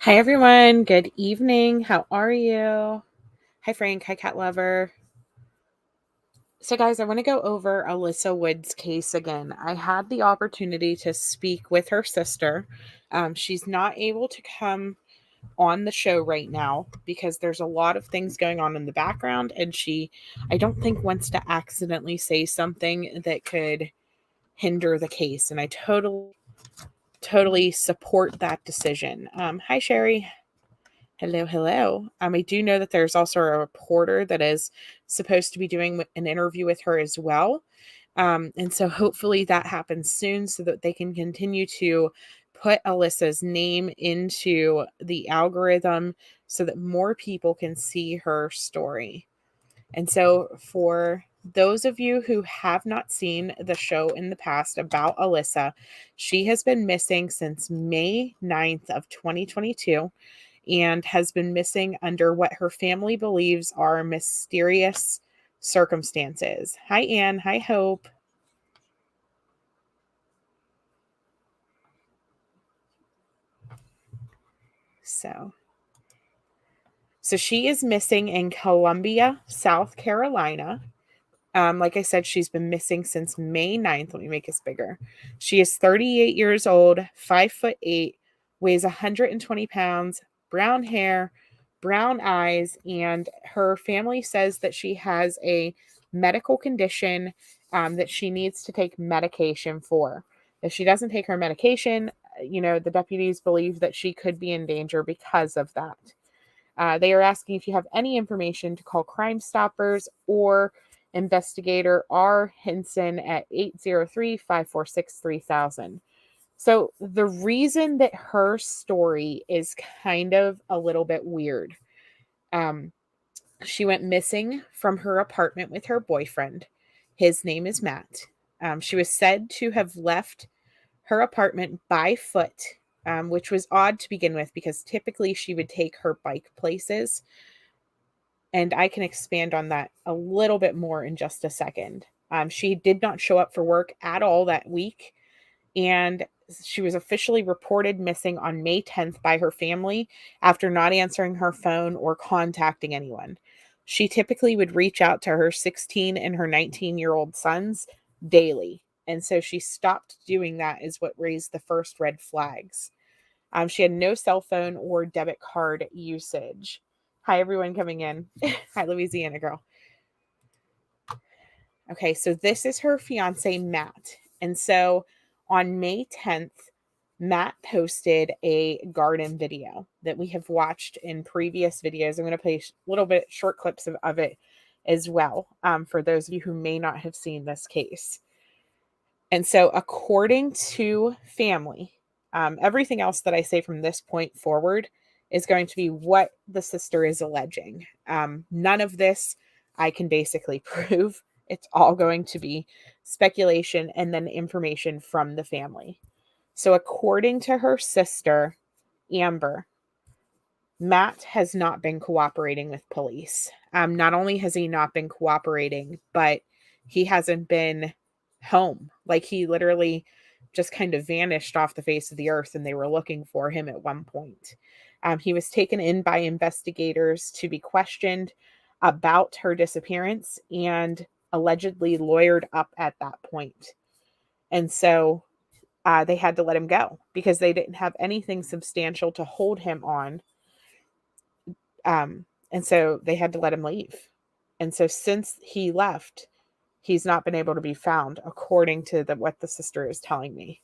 Hi, everyone. Good evening. How are you? Hi, Frank. Hi, Cat Lover. So, guys, I want to go over Alisa Wood's case again. I had the opportunity to speak with her sister. She's not able to come on the show right now because there's a lot of things going on in the background, and I don't think, wants to accidentally say something that could hinder the case. And I totally support that decision. Hi, Sherry. Hello, hello. I do know that there's also a reporter that is supposed to be doing an interview with her as well. And so hopefully that happens soon so that they can continue to put Alisa's name into the algorithm so that more people can see her story. And so for those of you who have not seen the show in the past about Alisa, she has been missing since May 9th of 2022 and has been missing under what her family believes are mysterious circumstances. Hi, Anne. Hi, Hope. So, so she is missing in Columbia, South Carolina. Like I said, she's been missing since May 9th. Let me make this bigger. She is 38 years old, 5'8", weighs 120 pounds, brown hair, brown eyes, and her family says that she has a medical condition that she needs to take medication for. If she doesn't take her medication, the deputies believe that she could be in danger because of that. They are asking if you have any information to call Crime Stoppers or investigator R. Henson at 803-546-3000. So the reason that her story is kind of a little bit weird, um, she went missing from her apartment with her boyfriend. His name is Matt. She was said to have left her apartment by foot, which was odd to begin with because typically she would take her bike places. And I can expand on that a little bit more in just a second. She did not show up for work at all that week, and she was officially reported missing on May 10th by her family after not answering her phone or contacting anyone. She typically would reach out to her 16 and her 19-year-old sons daily. And so she stopped doing that, is what raised the first red flags. She had no cell phone or debit card usage. Hi, everyone coming in. Hi, Louisiana girl. Okay, so this is her fiance, Matt. And so on May 10th, Matt posted a garden video that we have watched in previous videos. I'm going to play a little bit short clips of it as well, for those of you who may not have seen this case. And so according to family, everything else that I say from this point forward is going to be what the sister is alleging. None of this I can basically prove. It's all going to be speculation and then information from the family. So, according to her sister, Amber, Matt has not been cooperating with police. Not only has he not been cooperating, but he hasn't been home. Like, he literally just kind of vanished off the face of the earth, and they were looking for him at one point. He was taken in by investigators to be questioned about her disappearance and allegedly lawyered up at that point. And so they had to let him go because they didn't have anything substantial to hold him on. And so they had to let him leave. And so since he left, he's not been able to be found, according to what the sister is telling me.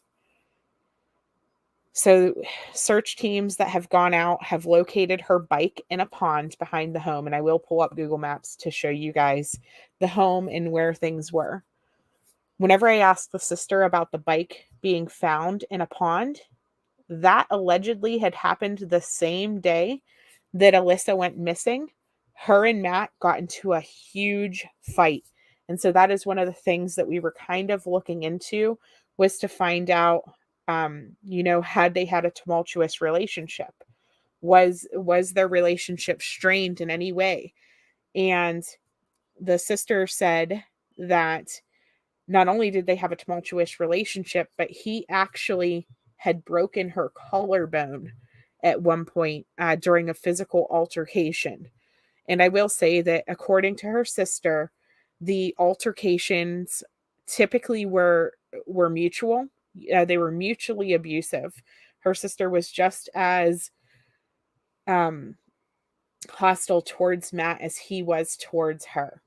So search teams that have gone out have located her bike in a pond behind the home. And I will pull up Google Maps to show you guys the home and where things were. Whenever I asked the sister about the bike being found in a pond, that allegedly had happened the same day that Alisa went missing. Her and Matt got into a huge fight. And so that is one of the things that we were kind of looking into, was to find out, had they had a tumultuous relationship? Was their relationship strained in any way? And the sister said that not only did they have a tumultuous relationship, but he actually had broken her collarbone at one point during a physical altercation. And I will say that according to her sister, the altercations typically were mutual. They were mutually abusive. Her sister was just as um, hostile towards Matt as he was towards her.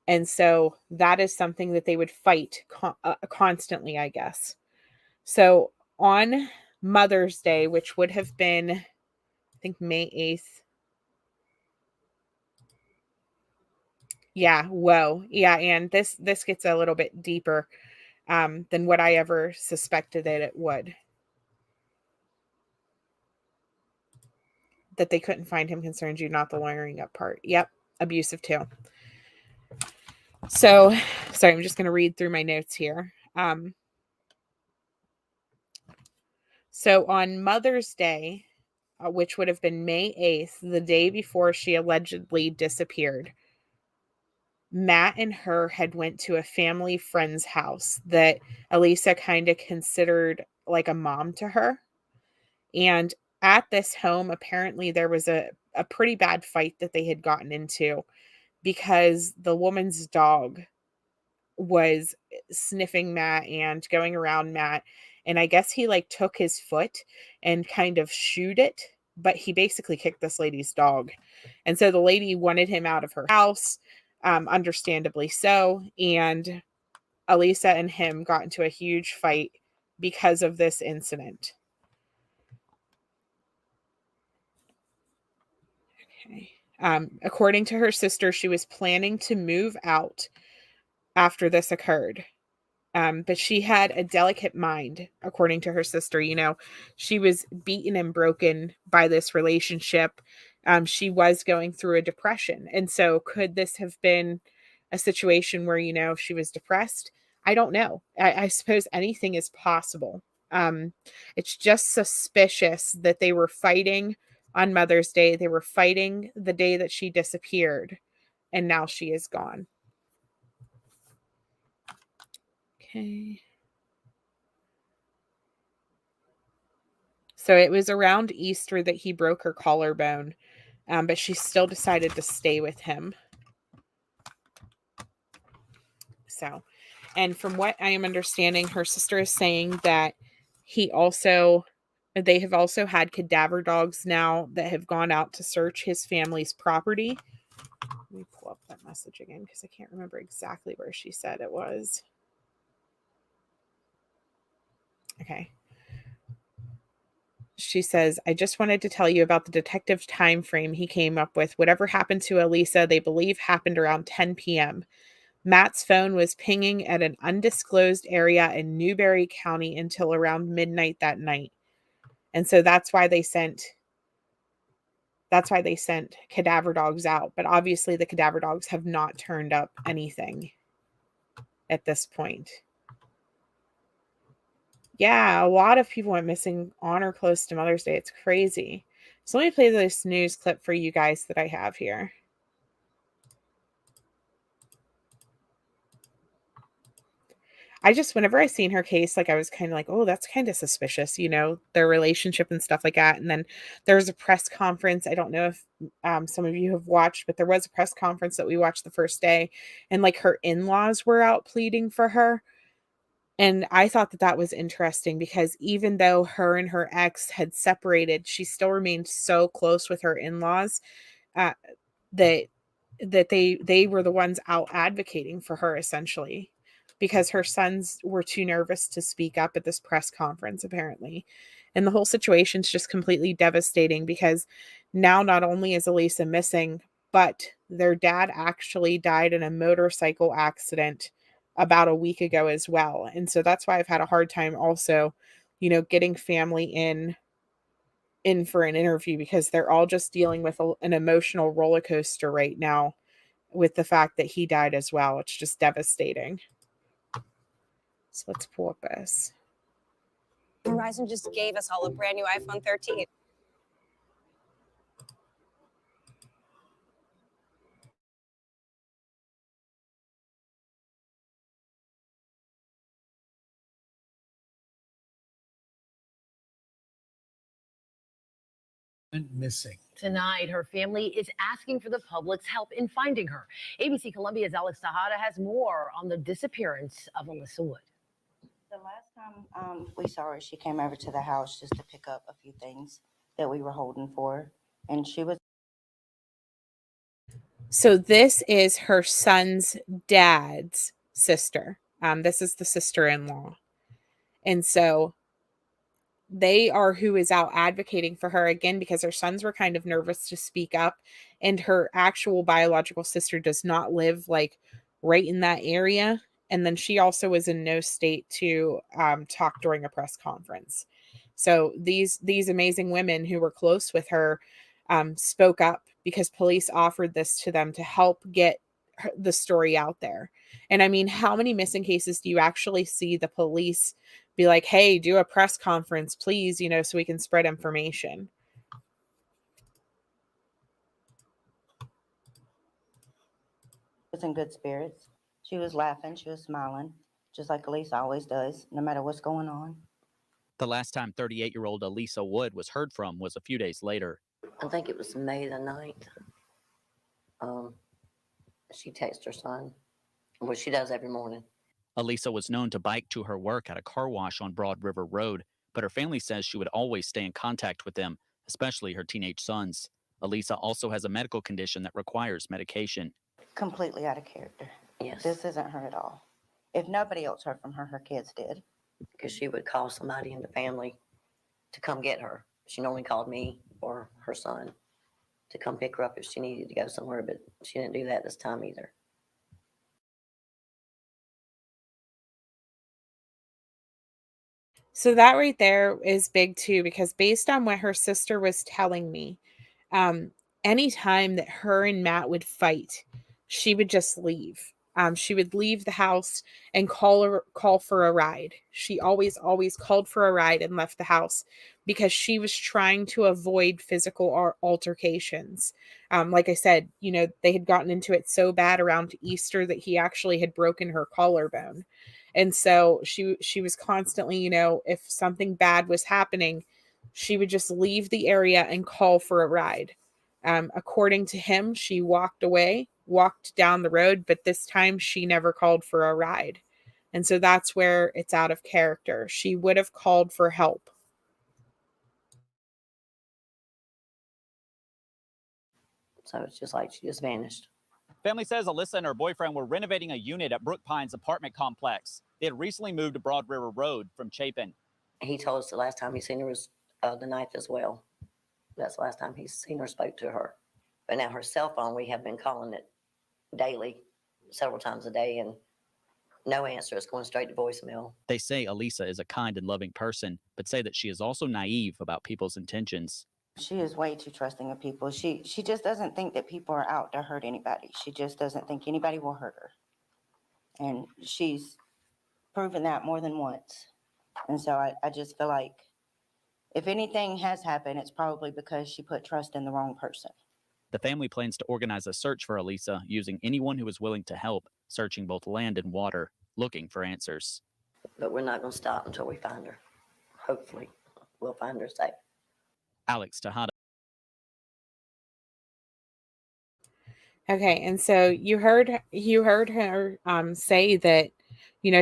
And so that is something that they would fight constantly, I guess. So on Mother's Day, which would have been, I think, May 8th. Yeah, whoa. Yeah, and this gets a little bit deeper than what I ever suspected that it would. That they couldn't find him concerns you, not the lawyering up part. Yep, abusive too. So, sorry, I'm just going to read through my notes here. So on Mother's Day, which would have been May 8th, the day before she allegedly disappeared, Matt and her had went to a family friend's house that Alisa kind of considered like a mom to her. And at this home, apparently there was a pretty bad fight that they had gotten into because the woman's dog was sniffing Matt and going around Matt. And I guess he like took his foot and kind of shooed it, but he basically kicked this lady's dog. And so the lady wanted him out of her house, understandably so. And Alisa and him got into a huge fight because of this incident. Okay. According to her sister, she was planning to move out after this occurred. But she had a delicate mind, according to her sister. You know, she was beaten and broken by this relationship. She was going through a depression. And so, could this have been a situation where, you know, she was depressed? I don't know. I suppose anything is possible. It's just suspicious that they were fighting on Mother's Day. They were fighting the day that she disappeared, and now she is gone. Okay. So it was around Easter that he broke her collarbone, but she still decided to stay with him. So, and from what I am understanding, her sister is saying that they have also had cadaver dogs now that have gone out to search his family's property. Let me pull up that message again because I can't remember exactly where she said it was. Okay. She says, I just wanted to tell you about the detective time frame he came up with. Whatever happened to Alisa, they believe happened around 10 p.m. Matt's phone was pinging at an undisclosed area in Newberry County until around midnight that night. And so that's why they sent cadaver dogs out. But obviously the cadaver dogs have not turned up anything at this point. Yeah, a lot of people went missing on or close to Mother's Day. It's crazy. So let me play this news clip for you guys that I have here. Whenever I seen her case, like I was kind of like, oh, that's kind of suspicious, you know, their relationship and stuff like that. And then there was a press conference. I don't know if some of you have watched, but there was a press conference that we watched the first day, and like her in-laws were out pleading for her. And I thought that that was interesting because even though her and her ex had separated, she still remained so close with her in-laws uh, that they were the ones out advocating for her essentially because her sons were too nervous to speak up at this press conference apparently. And the whole situation's just completely devastating because now not only is Alisa missing, but their dad actually died in a motorcycle accident about a week ago as well. And so that's why I've had a hard time also, you know, getting family in for an interview because they're all just dealing with an emotional roller coaster right now with the fact that he died as well. It's just devastating. So let's pull up this. Verizon just gave us all a brand new iPhone 13. Missing. Tonight, her family is asking for the public's help in finding her. ABC Columbia's Alex Tejada has more on the disappearance of Alisa Wood. The last time we saw her, she came over to the house just to pick up a few things that we were holding for her, and she was. So this is her son's dad's sister. This is the sister-in-law. And so they are who is out advocating for her again, because her sons were kind of nervous to speak up, and her actual biological sister does not live like right in that area. And then she also was in no state to talk during a press conference. So these amazing women who were close with her spoke up, because police offered this to them to help get the story out there. And I mean, how many missing cases do you actually see the police be like, hey, do a press conference, please, so we can spread information? Was in good spirits. She was laughing, she was smiling, just like Alisa always does, no matter what's going on. The last time 38-year-old Alisa Wood was heard from was a few days later. I think it was May the 9th. She texted her son, which she does every morning. Alisa was known to bike to her work at a car wash on Broad River Road, but her family says she would always stay in contact with them, especially her teenage sons. Alisa also has a medical condition that requires medication. Completely out of character. Yes. This isn't her at all. If nobody else heard from her, her kids did. Because she would call somebody in the family to come get her. She normally called me or her son to come pick her up if she needed to go somewhere, but she didn't do that this time either. So that right there is big too, because based on what her sister was telling me, anytime that her and Matt would fight, she would just leave. She would leave the house and call for a ride. She always called for a ride and left the house, because she was trying to avoid physical altercations. Like I said, they had gotten into it so bad around Easter that he actually had broken her collarbone. And so she was constantly, if something bad was happening, she would just leave the area and call for a ride. According to him, she walked down the road, but this time she never called for a ride. And so that's where it's out of character. She would have called for help. So it's just like she just vanished. Family says Alisa and her boyfriend were renovating a unit at Brook Pines apartment complex. They had recently moved to Broad River Road from Chapin. He told us the last time he seen her was the 9th as well. That's the last time he's seen her, spoke to her. But now her cell phone, we have been calling it daily, several times a day, and no answer. It's going straight to voicemail. They say Alisa is a kind and loving person, but say that she is also naive about people's intentions. She is way too trusting of people. She just doesn't think that people are out to hurt anybody. She just doesn't think anybody will hurt her. And she's proven that more than once. And so I just feel like if anything has happened, it's probably because she put trust in the wrong person. The family plans to organize a search for Alisa using anyone who is willing to help, searching both land and water, looking for answers. But we're not going to stop until we find her. Hopefully, we'll find her safe. Alex Tejada. Okay, and so you heard her say that,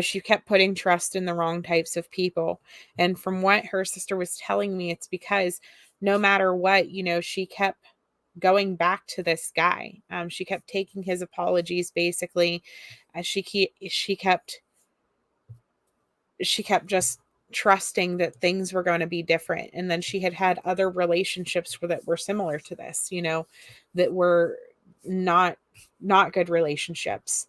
she kept putting trust in the wrong types of people. And from what her sister was telling me, it's because no matter what, she kept going back to this guy. She kept taking his apologies, basically. She kept just trusting that things were going to be different. And then she had other relationships that were similar to this, that were not good relationships.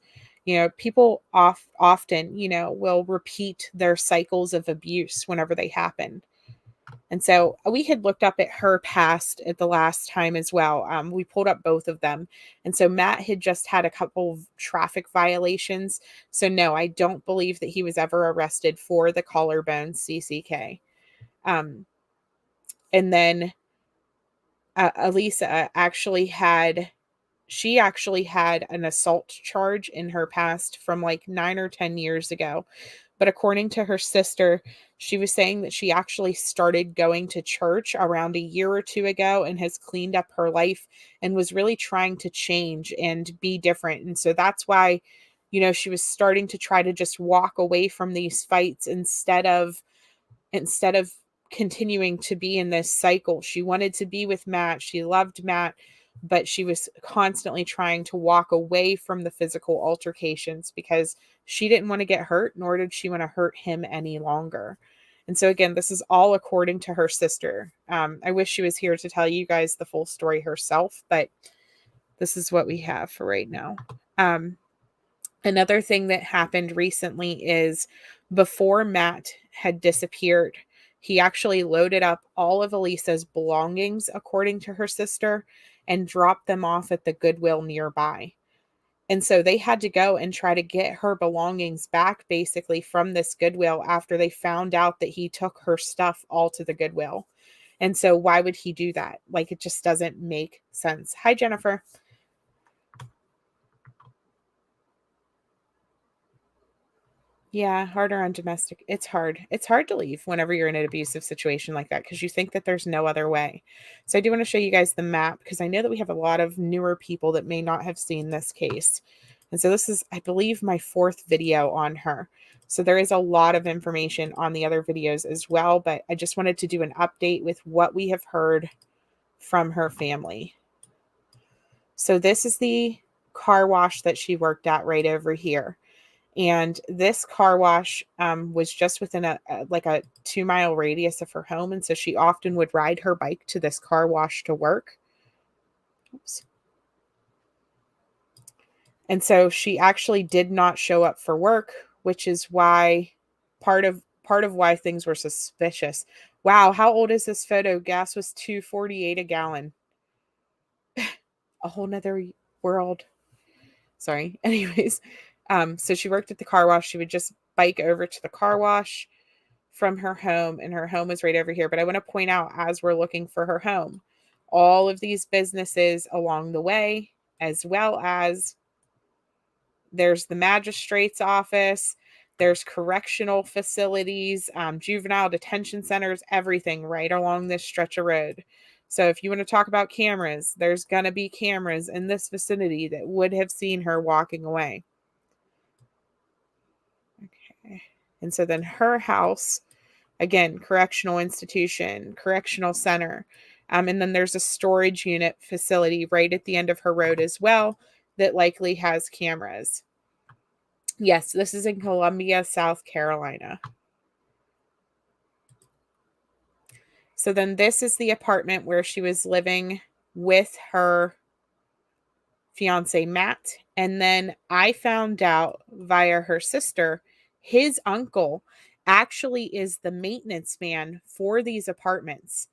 People often, will repeat their cycles of abuse whenever they happen. And so we had looked up at her past at the last time as well. We pulled up both of them. And so Matt had just had a couple of traffic violations. So no, I don't believe that he was ever arrested for the collarbone CCK. And then Alisa actually had an assault charge in her past from like 9 or 10 years ago. But according to her sister, she was saying that she actually started going to church around a year or two ago and has cleaned up her life and was really trying to change and be different. And so that's why, she was starting to try to just walk away from these fights instead of continuing to be in this cycle. She wanted to be with Matt. She loved Matt, but she was constantly trying to walk away from the physical altercations because she didn't want to get hurt, nor did she want to hurt him any longer. And so again, this is all according to her sister. I wish she was here to tell you guys the full story herself, but this is what we have for right now. Another thing that happened recently is before Matt had disappeared, he actually loaded up all of Alisa's belongings, according to her sister, and dropped them off at the Goodwill nearby. And so they had to go and try to get her belongings back basically from this Goodwill after they found out that he took her stuff all to the Goodwill. And so why would he do that? Like, it just doesn't make sense. Hi, Jennifer. Yeah, harder on domestic. It's hard. It's hard to leave whenever you're in an abusive situation like that because you think that there's no other way. So I do want to show you guys the map because I know that we have a lot of newer people that may not have seen this case. And so this is, I believe, my 4th video on her. So there is a lot of information on the other videos as well, but I just wanted to do an update with what we have heard from her family. So this is the car wash that she worked at right over here. And this car wash was just within a 2-mile radius of her home. And so she often would ride her bike to this car wash to work. Oops. And so she actually did not show up for work, which is why part of why things were suspicious. Wow, how old is this photo? Gas was $2.48 a gallon. A whole nother world. Sorry. Anyways. So she worked at the car wash. She would just bike over to the car wash from her home, and her home was right over here. But I want to point out, as we're looking for her home, all of these businesses along the way, as well as there's the magistrate's office, there's correctional facilities, juvenile detention centers, everything right along this stretch of road. So if you want to talk about cameras, there's going to be cameras in this vicinity that would have seen her walking away. Okay. And so then her house, again, correctional institution, correctional center. And then there's a storage unit facility right at the end of her road as well that likely has cameras. Yes, this is in Columbia, South Carolina. So then this is the apartment where she was living with her fiance, Matt. And then I found out via her sister, his uncle actually is the maintenance man for these apartments.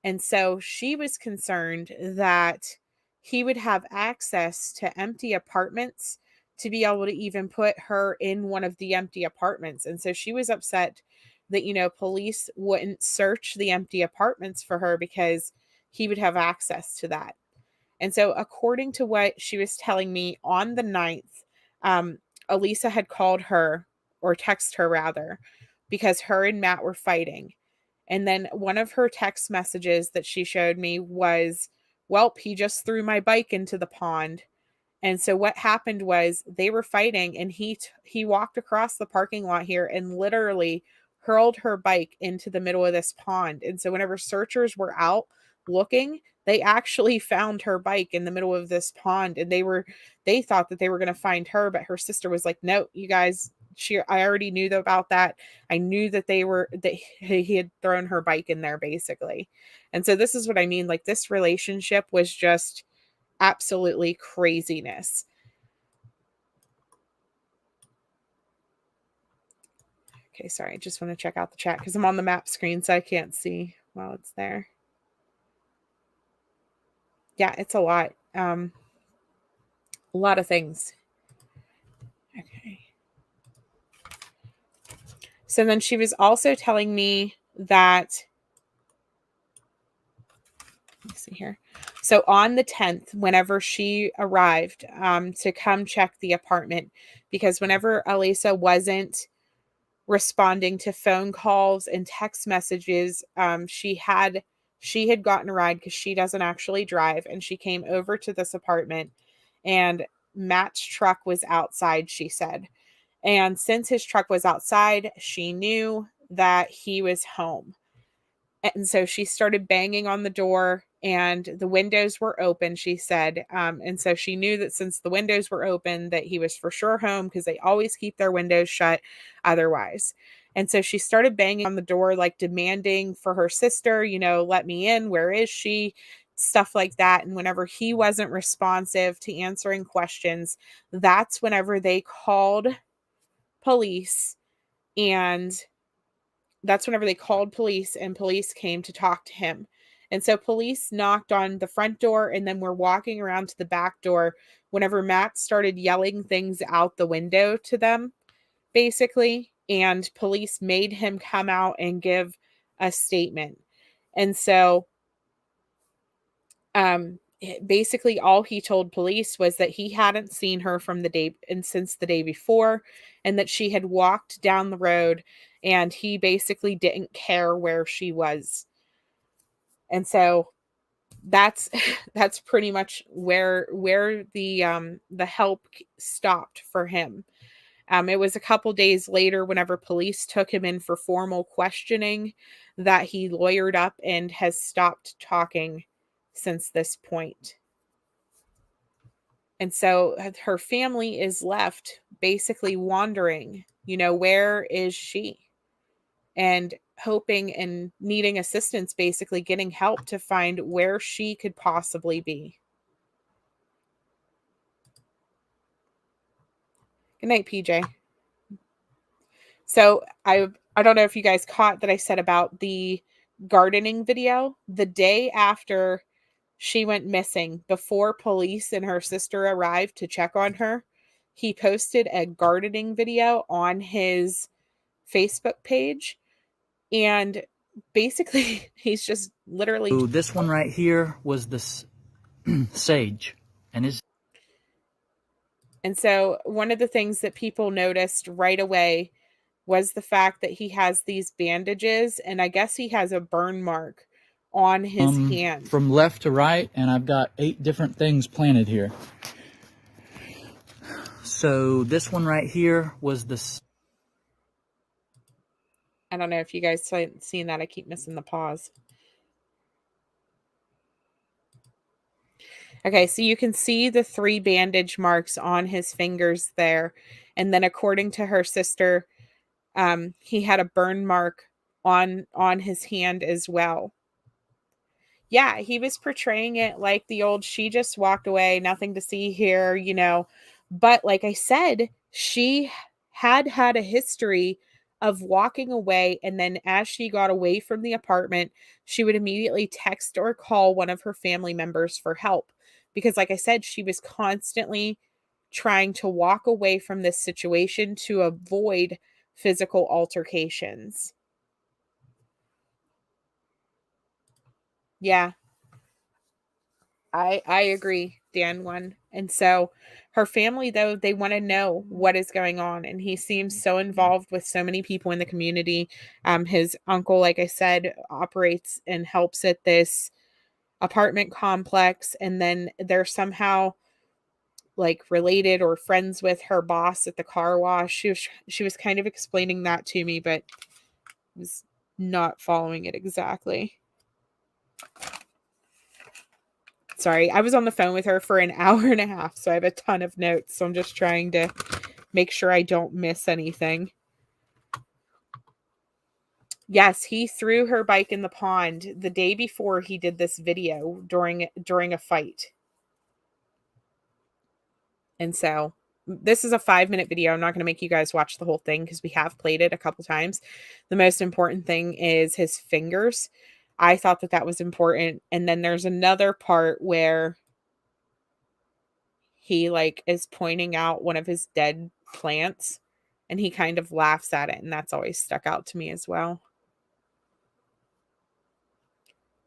And so she was concerned that he would have access to empty apartments to be able to even put her in one of the empty apartments. And so she was upset that, police wouldn't search the empty apartments for her because he would have access to that. And so according to what she was telling me on the 9th, Alisa had called her, or texted her rather, because her and Matt were fighting. And then one of her text messages that she showed me was, "Welp, he just threw my bike into the pond." And so what happened was they were fighting, and he walked across the parking lot here and literally hurled her bike into the middle of this pond. And so whenever searchers were out looking, they actually found her bike in the middle of this pond, and they thought that they were going to find her, but her sister was like, "No, you guys, I already knew about that. I knew that he had thrown her bike in there basically." And so this is what I mean. Like, this relationship was just absolutely craziness. Okay, sorry. I just want to check out the chat because I'm on the map screen, so I can't see while it's there. Yeah, it's a lot. A lot of things. Okay. So then she was also telling me that, let me see here. So on the 10th, whenever she arrived to come check the apartment, because whenever Alisa wasn't responding to phone calls and text messages. She had gotten a ride because she doesn't actually drive, and she came over to this apartment, and Matt's truck was outside, she said. And since his truck was outside, she knew that he was home. And so she started banging on the door, and the windows were open, she said. And so she knew that since the windows were open, that he was for sure home, because they always keep their windows shut otherwise. And so she started banging on the door, like demanding for her sister, let me in. Where is she? Stuff like that. And whenever he wasn't responsive to answering questions, that's whenever they called police. And police came to talk to him. And so police knocked on the front door and then were walking around to the back door whenever Matt started yelling things out the window to them, basically. And police made him come out and give a statement. And so basically all he told police was that he hadn't seen her since the day before, and that she had walked down the road, and he basically didn't care where she was. And so that's pretty much where the help stopped for him. It was a couple days later, whenever police took him in for formal questioning, that he lawyered up and has stopped talking since this point. And so her family is left basically wondering, where is she? And hoping and needing assistance, basically getting help to find where she could possibly be. Good night, PJ. So I don't know if you guys caught that I said about the gardening video. The day after she went missing, before police and her sister arrived to check on her, he posted a gardening video on his Facebook page. And basically, he's just literally... So this one right here was the sage. And so one of the things that people noticed right away was the fact that he has these bandages, and I guess he has a burn mark on his hand. From left to right, and I've got 8 different things planted here. So this one right here was I don't know if you guys seen that. I keep missing the pause. Okay, so you can see the 3 bandage marks on his fingers there. And then according to her sister, he had a burn mark on his hand as well. Yeah, he was portraying it like the old, she just walked away, nothing to see here, But like I said, she had a history of walking away, and then as she got away from the apartment, she would immediately text or call one of her family members for help. Because like I said, she was constantly trying to walk away from this situation to avoid physical altercations. Yeah. I agree, Dan one. And so her family, though, they want to know what is going on. And he seems so involved with so many people in the community. His uncle, like I said, operates and helps at this apartment complex. And then they're somehow like related or friends with her boss at the car wash. She was kind of explaining that to me, but was not following it exactly. Sorry, I was on the phone with her for an hour and a half, so I have a ton of notes. So I'm just trying to make sure I don't miss anything. Yes, he threw her bike in the pond the day before he did this video during a fight. And so this is a 5-minute video. I'm not going to make you guys watch the whole thing because we have played it a couple times. The most important thing is his fingers. I thought that was important. And then there's another part where he like is pointing out one of his dead plants and he kind of laughs at it. And that's always stuck out to me as well.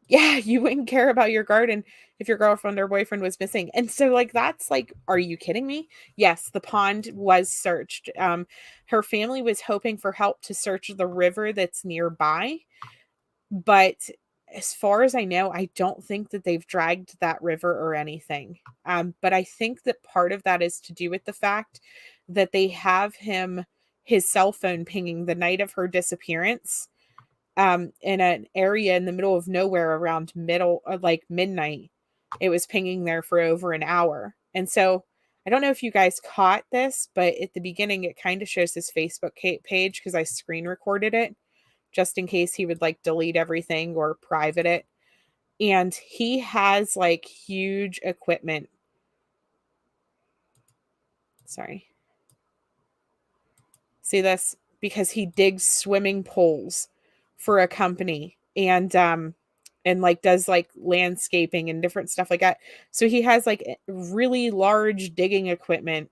Yeah, you wouldn't care about your garden if your girlfriend or boyfriend was missing. And so, like, that's like, are you kidding me? Yes, the pond was searched. Her family was hoping for help to search the river that's nearby. But as far as I know, I don't think that they've dragged that river or anything. But I think that part of that is to do with the fact that they have his cell phone pinging the night of her disappearance, in an area in the middle of nowhere around like midnight. It was pinging there for over an hour. And so I don't know if you guys caught this, but at the beginning, it kind of shows his Facebook page because I screen recorded it just in case he would like delete everything or private it. And he has like huge equipment. Sorry. See this? Because he digs swimming pools for a company and like does like landscaping and different stuff like that. So he has like really large digging equipment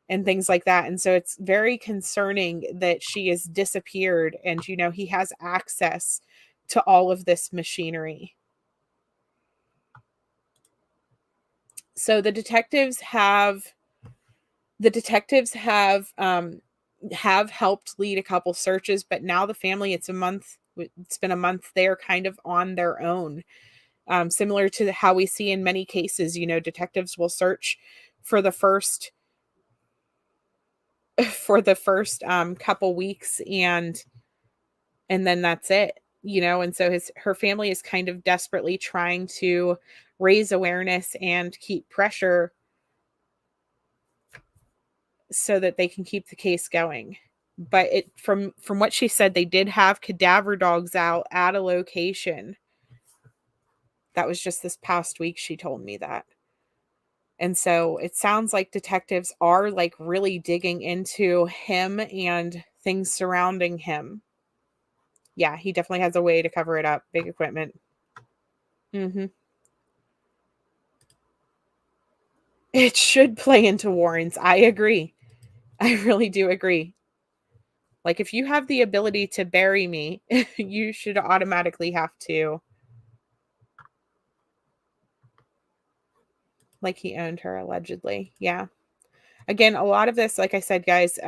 and things like that. And so it's very concerning that she has disappeared and he has access to all of this machinery. So the detectives have helped lead a couple searches, but now the family, it's been a month, they're kind of on their own. Similar to how we see in many cases, detectives will search for the first couple weeks and then that's it, and so her family is kind of desperately trying to raise awareness and keep pressure so that they can keep the case going. But from what she said, they did have cadaver dogs out at a location. That was just this past week she told me that. And so it sounds like detectives are like really digging into him and things surrounding him. Yeah, he definitely has a way to cover it up. Big equipment. It should play into warrants. I agree. I really do agree. Like, if you have the ability to bury me, you should automatically have to. Like, he owned her, allegedly. Yeah. Again, a lot of this, like I said, guys,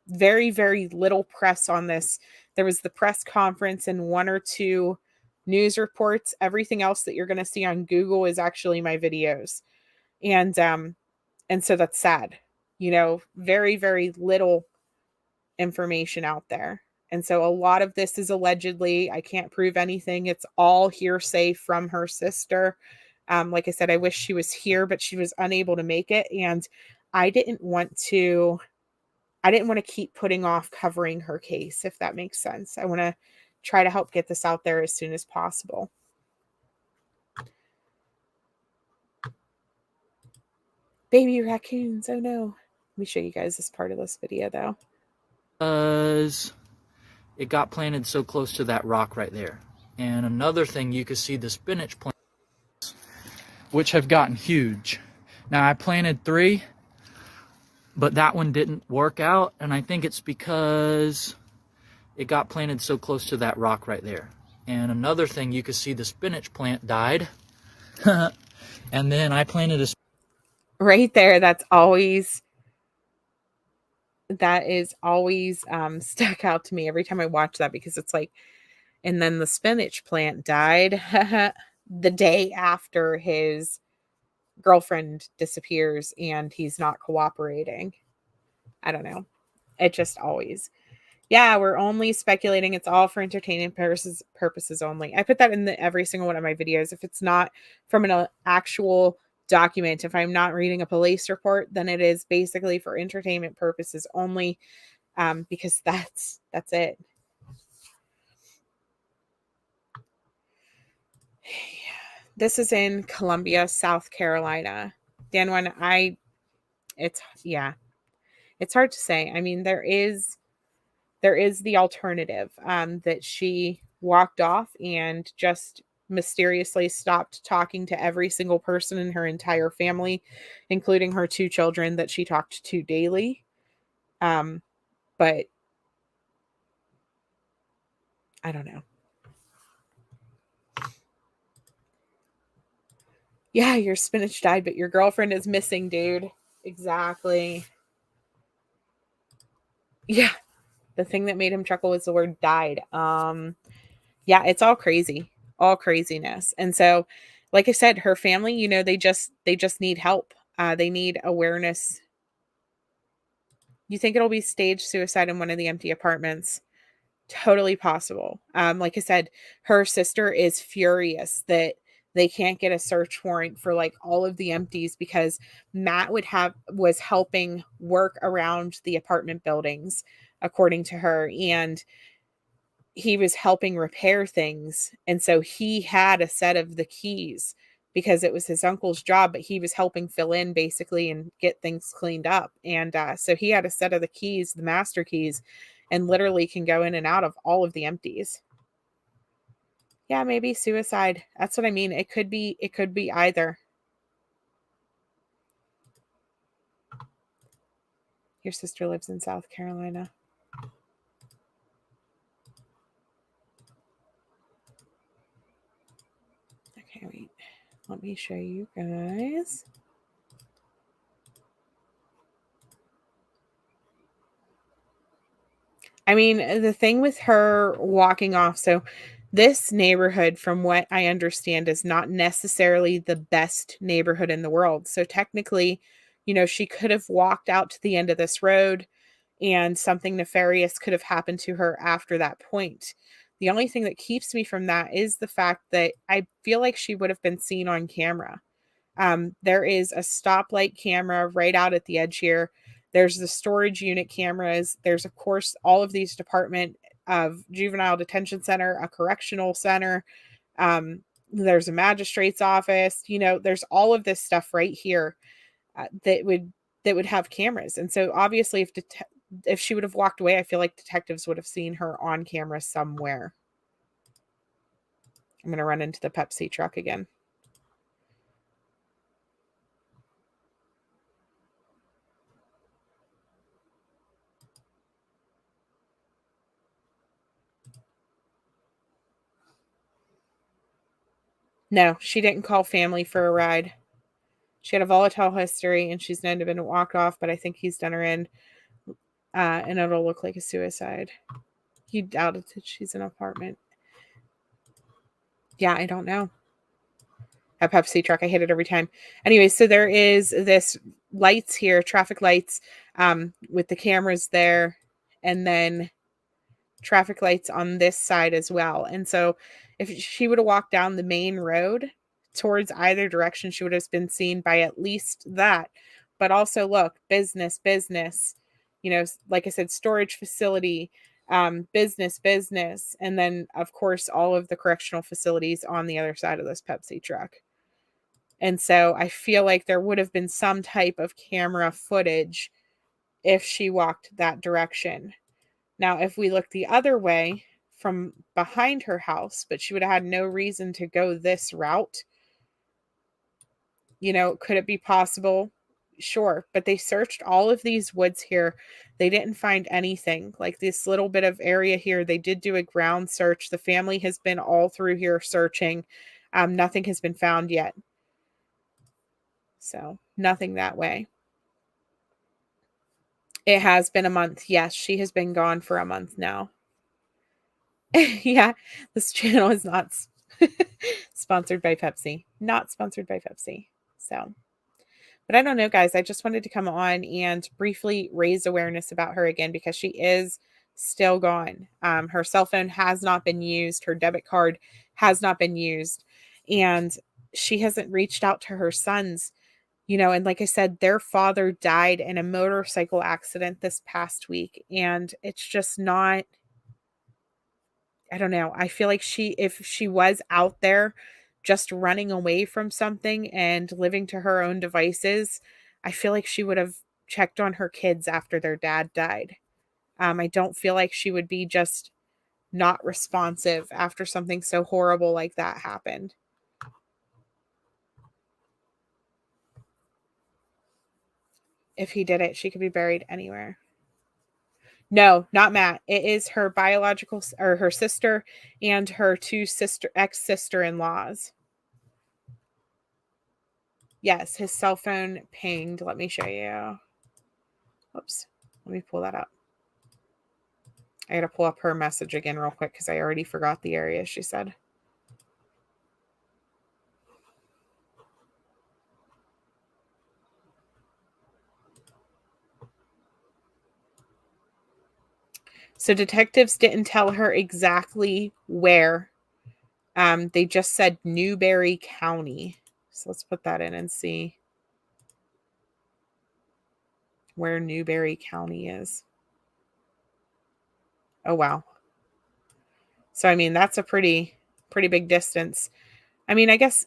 very, very little press on this. There was the press conference and one or two news reports. Everything else that you're going to see on Google is actually my videos. And so that's sad. Very, very little information out there. And so a lot of this is allegedly. I can't prove anything. It's all hearsay from her sister. Like I said, I wish she was here, but she was unable to make it. And I didn't want to keep putting off covering her case, if that makes sense. I want to try to help get this out there as soon as possible. Baby raccoons. Oh no. Let me show you guys this part of this video though. Because it got planted so close to that rock right there. And another thing, you can see the spinach plants, which have gotten huge. Now I planted 3, but that one didn't work out. And I think it's because it got planted so close to that rock right there. And another thing, you can see the spinach plant died. And then I planted a right there. That is always stuck out to me every time I watch that, because it's like, and then the spinach plant died the day after his girlfriend disappears and he's not cooperating. I don't know. It just always. Yeah, we're only speculating. It's all for entertainment purposes only. I put that in every single one of my videos. If it's not from an actual document, if I'm not reading a police report, then it is basically for entertainment purposes only, because that's it. This is in Columbia, South Carolina. Dan, it's hard to say. I mean, there is the alternative, that she walked off and just mysteriously stopped talking to every single person in her entire family, including her 2 children that she talked to daily. But I don't know. Yeah, your spinach died, but your girlfriend is missing, dude. Exactly. Yeah. The thing that made him chuckle was the word died. Yeah, it's all crazy. All craziness. And so, like I said, her family, you know, they just need help. They need awareness. You think it'll be staged suicide in one of the empty apartments? Totally possible. Like I said, her sister is furious that they can't get a search warrant for like all of the empties because Matt was helping work around the apartment buildings, according to her, and he was helping repair things. And so he had a set of the keys because it was his uncle's job, but he was helping fill in basically and get things cleaned up. And so he had a set of the keys, the master keys, and literally can go in and out of all of the empties. Yeah, maybe suicide. That's what I mean. It could be either. Your sister lives in South Carolina. Okay, wait. Let me show you guys. I mean, the thing with her walking off, so this neighborhood, from what I understand, is not necessarily the best neighborhood in the world. So technically, you know, she could have walked out to the end of this road and something nefarious could have happened to her after that point. The only thing that keeps me from that is the fact that I feel like she would have been seen on camera. There is a stoplight camera right out at the edge here. There's the storage unit cameras. There's, of course, all of these Department of Juvenile Detention Center, a correctional center. There's a magistrate's office. You know, there's all of this stuff right here that would have cameras. And so obviously if she would have walked away, I feel like detectives would have seen her on camera somewhere. I'm going to run into the Pepsi truck again. No, she didn't call family for a ride. She had a volatile history and she's known to have been walked off, but I think he's done her in and it'll look like a suicide. He doubted that she's in an apartment. Yeah, I don't know. A Pepsi truck. I hit it every time. Anyway, so there is this lights here, traffic lights, with the cameras there, and then traffic lights on this side as well. And so if she would have walked down the main road towards either direction, she would have been seen by at least that. But also, look, business, you know, like I said, storage facility, business. And then, of course, all of the correctional facilities on the other side of this Pepsi truck. And so I feel like there would have been some type of camera footage if she walked that direction. Now, if we look the other way from behind her house, but she would have had no reason to go this route, you know, could it be possible? Sure. But they searched all of these woods here. They didn't find anything. Like this little bit of area here, they did do a ground search. The family has been all through here searching. Nothing has been found yet. So nothing that way. It has been a month. Yes, she has been gone for a month now. Yeah, this channel is not sponsored by Pepsi. Not sponsored by Pepsi. So, but I don't know, guys. I just wanted to come on and briefly raise awareness about her again because she is still gone. Her cell phone has not been used. Her debit card has not been used. And she hasn't reached out to her sons. You know, and like I said, their father died in a motorcycle accident this past week. And it's just not, I don't know. I feel like if she was out there just running away from something and living to her own devices, I feel like she would have checked on her kids after their dad died. I don't feel like she would be just not responsive after something so horrible like that happened. If he did it, she could be buried anywhere. No, not Matt. It is her biological or her sister and her two ex-sister-in-laws. Yes, his cell phone pinged. Let me show you. Whoops. Let me pull that up. I got to pull up her message again real quick because I already forgot the area she said. So detectives didn't tell her exactly where. They just said Newberry County. So let's put that in and see where Newberry County is. Oh, wow. So, I mean, that's a pretty big distance. I mean, I guess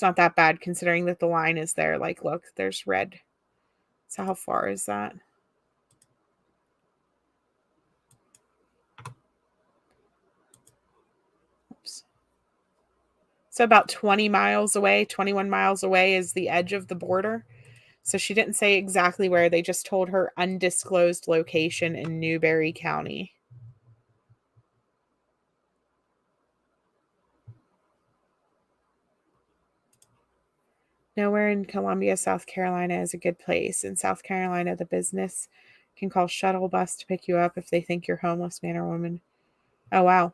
not that bad considering that the line is there. Like, look, there's red. So how far is that? Oops. So about 20 miles away, 21 miles away is the edge of the border. So she didn't say exactly where. They just told her undisclosed location in Newberry County. Nowhere in Columbia, South Carolina is a good place. In South Carolina, the business can call shuttle bus to pick you up if they think you're homeless man or woman. Oh, wow.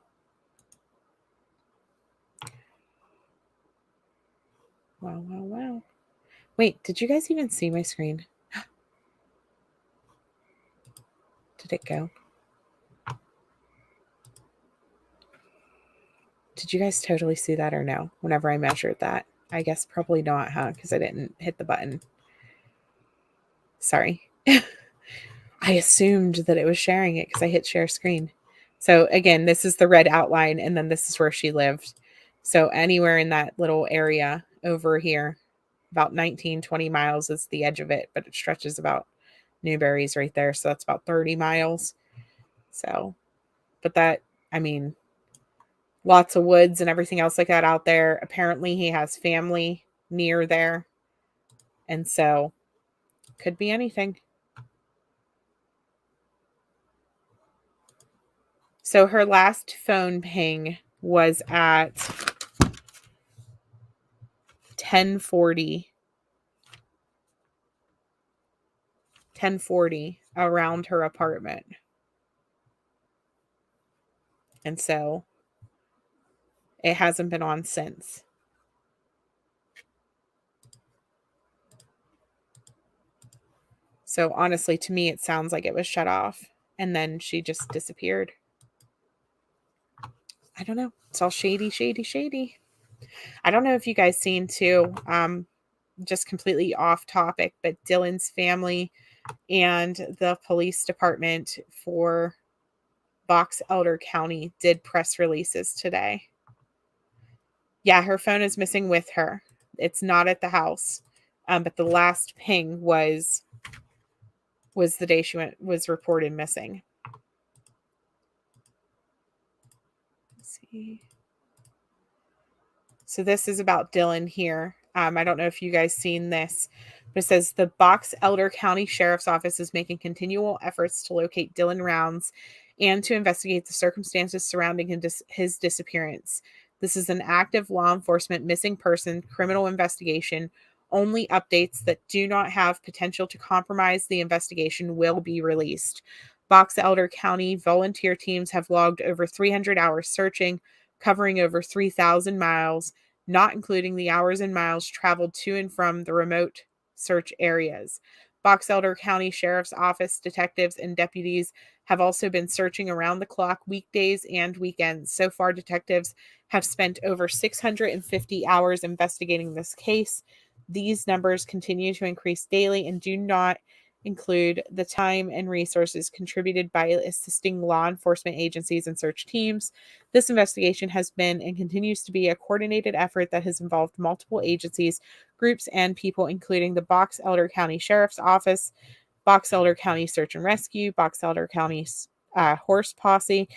Wow, wow, wow. Wait, did you guys even see my screen? Did it go? Did you guys totally see that or no? Whenever I measured that. I guess probably not, huh? Because I didn't hit the button. Sorry. I assumed that it was sharing it because I hit share screen. So again, this is the red outline, and then this is where she lived. So anywhere in that little area over here, about 19, 20 miles is the edge of it, but it stretches about Newberry's right there. So that's about 30 miles. So, but that, I mean, lots of woods and everything else like that out there. Apparently he has family near there. And so could be anything. So her last phone ping was at 10:40 around her apartment. And so it hasn't been on since. So honestly, to me, it sounds like it was shut off and then she just disappeared. I don't know. It's all shady, shady, shady. I don't know if you guys seen too, just completely off topic, but Dylan's family and the police department for Box Elder County did press releases today. Yeah, her phone is missing with her. It's not at the house. But the last ping was the day she was reported missing. Let's see. So this is about Dylan here. I don't know if you guys seen this, but it says the Box Elder County Sheriff's Office is making continual efforts to locate Dylan Rounds and to investigate the circumstances surrounding his disappearance. This is an active law enforcement missing person criminal investigation. Only updates that do not have potential to compromise the investigation will be released. Box Elder County volunteer teams have logged over 300 hours searching, covering over 3,000 miles, not including the hours and miles traveled to and from the remote search areas. Box Elder County Sheriff's Office detectives and deputies have also been searching around the clock weekdays and weekends. So far, detectives have spent over 650 hours investigating this case. These numbers continue to increase daily and do not include the time and resources contributed by assisting law enforcement agencies and search teams. This investigation has been and continues to be a coordinated effort that has involved multiple agencies, groups, and people, including the Box Elder County Sheriff's Office, Box Elder County Search and Rescue, Box Elder County Horse Posse,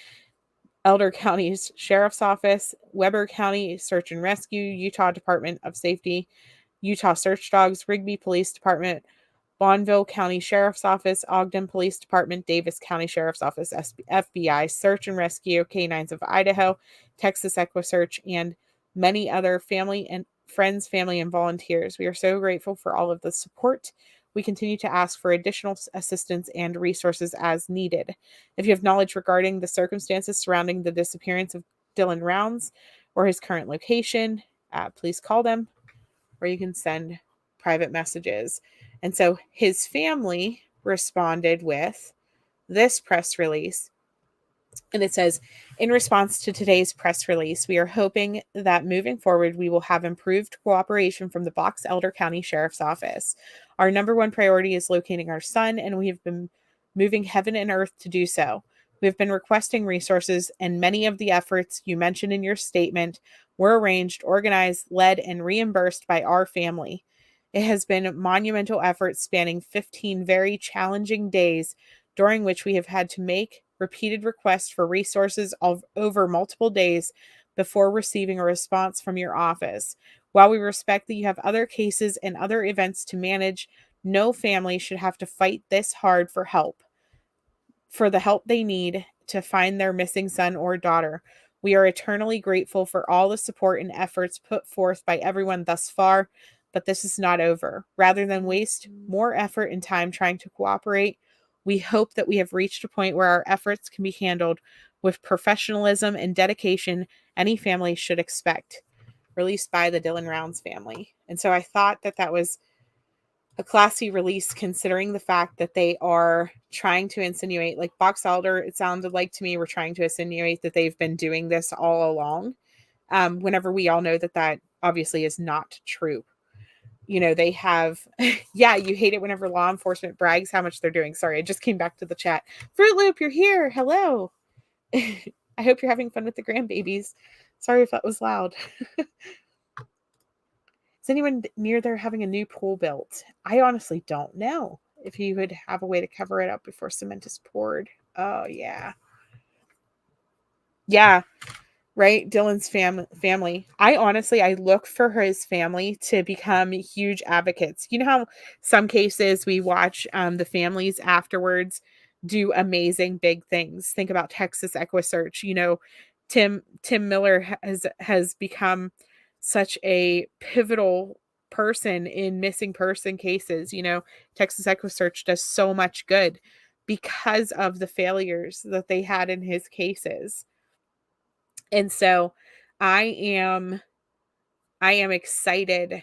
Elder County's Sheriff's Office, Weber County Search and Rescue, Utah Department of Safety, Utah Search Dogs, Rigby Police Department, Bonneville County Sheriff's Office, Ogden Police Department, Davis County Sheriff's Office, FBI, Search and Rescue, K9s of Idaho, Texas EquiSearch, and many other family and friends, family, and volunteers. We are so grateful for all of the support. We continue to ask for additional assistance and resources as needed. If you have knowledge regarding the circumstances surrounding the disappearance of Dylan Rounds or his current location, please call them, or you can send private messages. And so his family responded with this press release. And it says, in response to today's press release, we are hoping that moving forward, we will have improved cooperation from the Box Elder County Sheriff's Office. Our number one priority is locating our son, and we have been moving heaven and earth to do so. We have been requesting resources, and many of the efforts you mentioned in your statement were arranged, organized, led, and reimbursed by our family. It has been monumental efforts spanning 15 very challenging days during which we have had to make repeated requests for resources over multiple days before receiving a response from your office. While we respect that you have other cases and other events to manage, no family should have to fight this hard for the help they need to find their missing son or daughter. We are eternally grateful for all the support and efforts put forth by everyone thus far, but this is not over. Rather than waste more effort and time trying to cooperate, we hope that we have reached a point where our efforts can be handled with professionalism and dedication any family should expect. Released by the Dylan Rounds family. And so I thought that that was a classy release, considering the fact that they are trying to insinuate, like Box Elder, it sounded like to me, we're trying to insinuate that they've been doing this all along. Whenever we all know that that obviously is not true. You know, they have, yeah, you hate it whenever law enforcement brags how much they're doing. Sorry, I just came back to the chat. Fruit Loop, you're here. Hello. I hope you're having fun with the grandbabies. Sorry if that was loud. Is anyone near there having a new pool built? I honestly don't know. If you would have a way to cover it up before cement is poured. Oh, yeah. Yeah. Right? Dylan's family. I look for his family to become huge advocates. You know how some cases we watch the families afterwards do amazing big things. Think about Texas EquiSearch. You know, Tim Miller has become such a pivotal person in missing person cases. You know, Texas EquiSearch does so much good because of the failures that they had in his cases. And so I am excited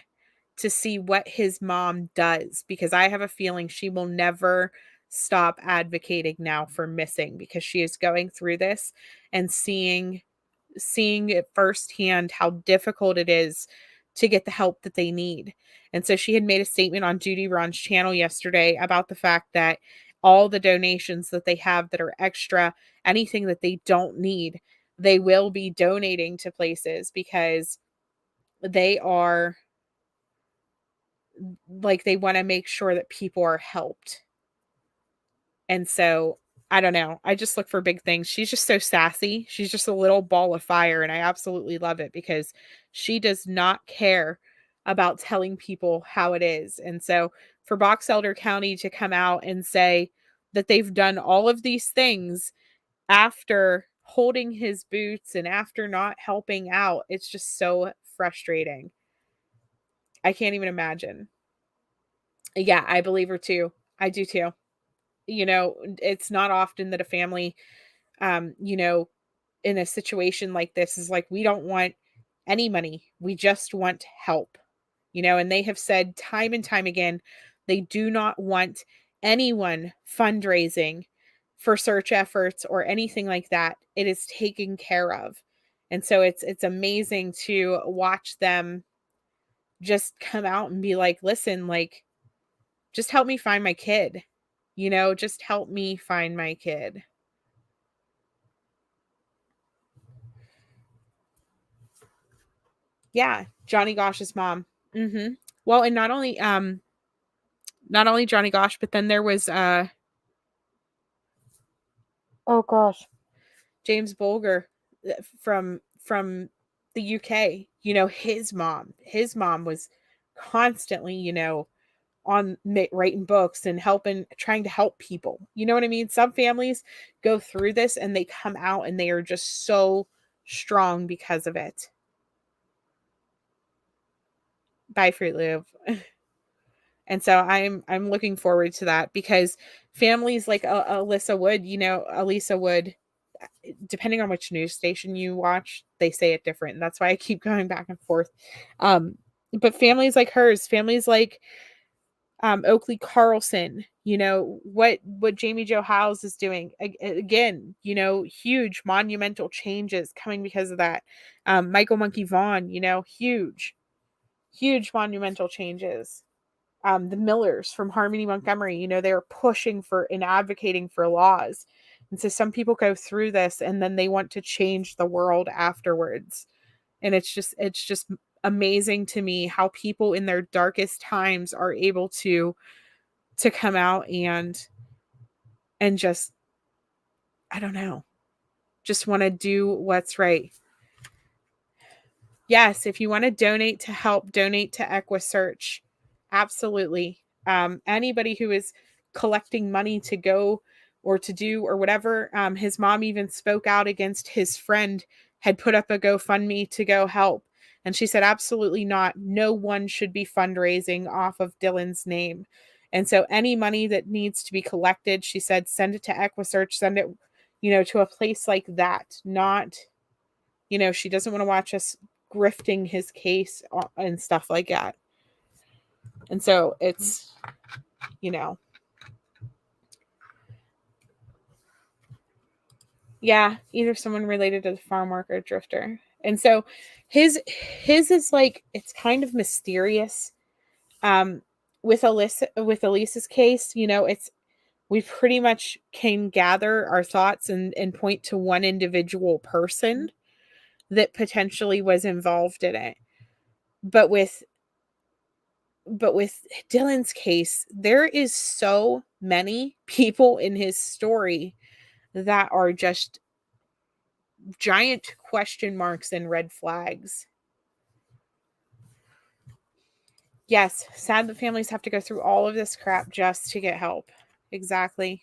to see what his mom does, because I have a feeling she will never stop advocating now for missing, because she is going through this and seeing it firsthand how difficult it is to get the help that they need. And so she had made a statement on Judy Ron's channel yesterday about the fact that all the donations that they have that are extra, anything that they don't need, they will be donating to places, because they are like, they want to make sure that people are helped. And so I don't know. I just look for big things. She's just so sassy. She's just a little ball of fire. And I absolutely love it, because she does not care about telling people how it is. And so for Box Elder County to come out and say that they've done all of these things after holding his boots and after not helping out, it's just so frustrating. I can't even imagine. Yeah, I believe her too. I do too. You know, it's not often that a family, you know, in a situation like this is like, we don't want any money. We just want help, you know, and they have said time and time again, they do not want anyone fundraising for search efforts or anything like that. It is taken care of. And so it's amazing to watch them just come out and be like, listen, like, just help me find my kid, you know, just help me find my kid. Yeah, Johnny Gosh's mom. Well, and not only Johnny Gosh, but then there was oh gosh, James Bulger from the UK. You know, his mom was constantly, you know, on writing books and trying to help people. You know what I mean? Some families go through this and they come out and they are just so strong because of it. Bye, Fruit Loop. And so I'm looking forward to that, because families like Alisa Wood, Alisa Wood, depending on which news station you watch, they say it different. And that's why I keep going back and forth. But families like hers, families like Oakley Carlson, what Jamie Jo Howes is doing, again, huge monumental changes coming because of that. Michael Monkey Vaughn, huge monumental changes. The Millers from Harmony Montgomery, they're pushing for and advocating for laws. And so some people go through this and then they want to change the world afterwards. And it's just amazing to me how people in their darkest times are able to come out and just, I don't know, just want to do what's right. Yes, if you want to donate to help, donate to EquiSearch. Absolutely. Anybody who is collecting money to go or to do or whatever. His mom even spoke out against his friend had put up a GoFundMe to go help. And she said, absolutely not. No one should be fundraising off of Dylan's name. And so any money that needs to be collected, she said, send it to EquiSearch, send it, to a place like that. Not, she doesn't want to watch us grifting his case and stuff like that. And so it's, yeah, either someone related to the farm worker drifter. And so his is like, it's kind of mysterious. With Elisa's case, we pretty much can gather our thoughts and point to one individual person that potentially was involved in it. But with Dylan's case, there is so many people in his story that are just giant question marks and red flags. Yes, sad that families have to go through all of this crap just to get help. Exactly.